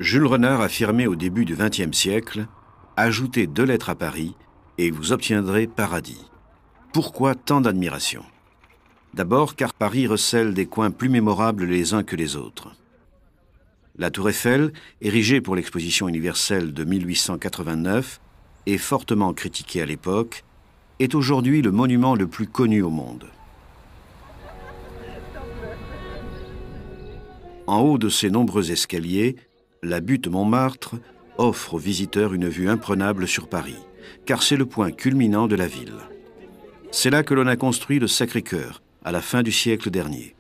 Jules Renard affirmait au début du XXe siècle « Ajoutez 2 lettres à Paris et vous obtiendrez paradis ». Pourquoi tant d'admiration? D'abord car Paris recèle des coins plus mémorables les uns que les autres. La Tour Eiffel, érigée pour l'exposition universelle de 1889 et fortement critiquée à l'époque, est aujourd'hui le monument le plus connu au monde. En haut de ces nombreux escaliers, la butte Montmartre offre aux visiteurs une vue imprenable sur Paris, car c'est le point culminant de la ville. C'est là que l'on a construit le Sacré-Cœur, à la fin du siècle dernier.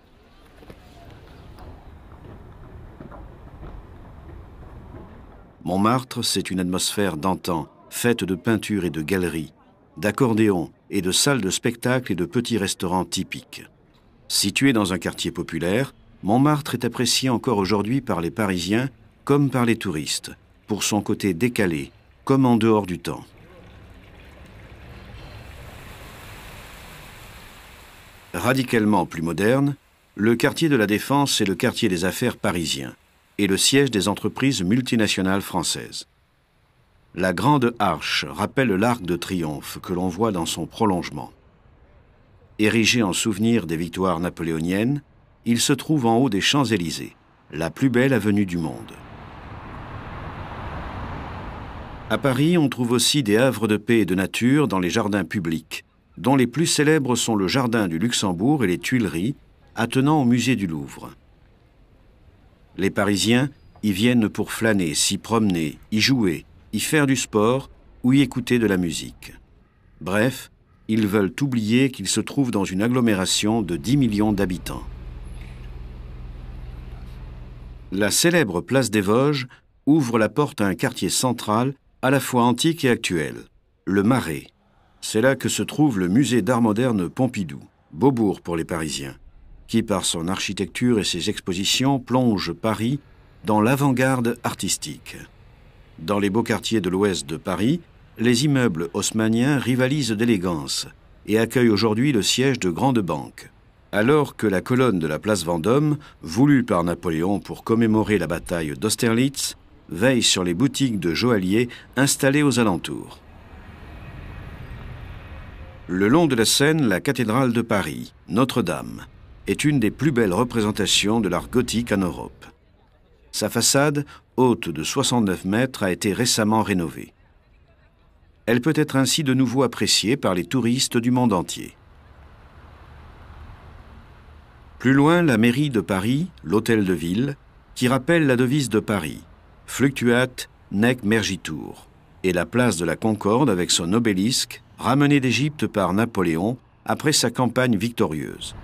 Montmartre, c'est une atmosphère d'antan, faite de peintures et de galeries, d'accordéons et de salles de spectacle et de petits restaurants typiques. Situé dans un quartier populaire, Montmartre est apprécié encore aujourd'hui par les Parisiens comme par les touristes, pour son côté décalé, comme en dehors du temps. Radicalement plus moderne, le quartier de la Défense est le quartier des affaires parisien et le siège des entreprises multinationales françaises. La Grande Arche rappelle l'Arc de Triomphe que l'on voit dans son prolongement. Érigé en souvenir des victoires napoléoniennes, il se trouve en haut des Champs-Élysées, la plus belle avenue du monde. À Paris, on trouve aussi des havres de paix et de nature dans les jardins publics, dont les plus célèbres sont le Jardin du Luxembourg et les Tuileries, attenant au musée du Louvre. Les Parisiens y viennent pour flâner, s'y promener, y jouer, y faire du sport ou y écouter de la musique. Bref, ils veulent oublier qu'ils se trouvent dans une agglomération de 10 millions d'habitants. La célèbre place des Vosges ouvre la porte à un quartier central à la fois antique et actuel, le Marais. C'est là que se trouve le musée d'art moderne Pompidou, Beaubourg pour les Parisiens, qui par son architecture et ses expositions plonge Paris dans l'avant-garde artistique. Dans les beaux quartiers de l'ouest de Paris, les immeubles haussmanniens rivalisent d'élégance et accueillent aujourd'hui le siège de grandes banques. Alors que la colonne de la place Vendôme, voulue par Napoléon pour commémorer la bataille d'Austerlitz, veille sur les boutiques de joailliers installées aux alentours. Le long de la Seine, la cathédrale de Paris, Notre-Dame, est une des plus belles représentations de l'art gothique en Europe. Sa façade, haute de 69 mètres, a été récemment rénovée. Elle peut être ainsi de nouveau appréciée par les touristes du monde entier. Plus loin, la mairie de Paris, l'hôtel de ville, qui rappelle la devise de Paris, Fluctuat nec mergitur, et la place de la Concorde avec son obélisque, ramené d'Égypte par Napoléon après sa campagne victorieuse.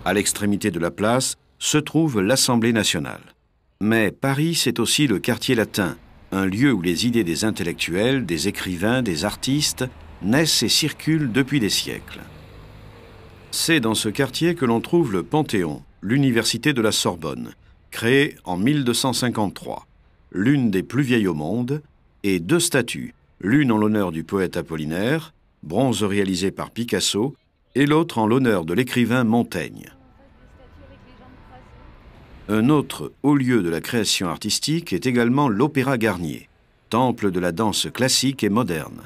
À l'extrémité de la place se trouve l'Assemblée nationale. Mais Paris, c'est aussi le quartier latin, un lieu où les idées des intellectuels, des écrivains, des artistes naissent et circulent depuis des siècles. C'est dans ce quartier que l'on trouve le Panthéon, l'université de la Sorbonne, créée en 1253, l'une des plus vieilles au monde, et 2 statues, l'une en l'honneur du poète Apollinaire, bronze réalisé par Picasso, et l'autre en l'honneur de l'écrivain Montaigne. Un autre haut lieu de la création artistique est également l'Opéra Garnier, temple de la danse classique et moderne.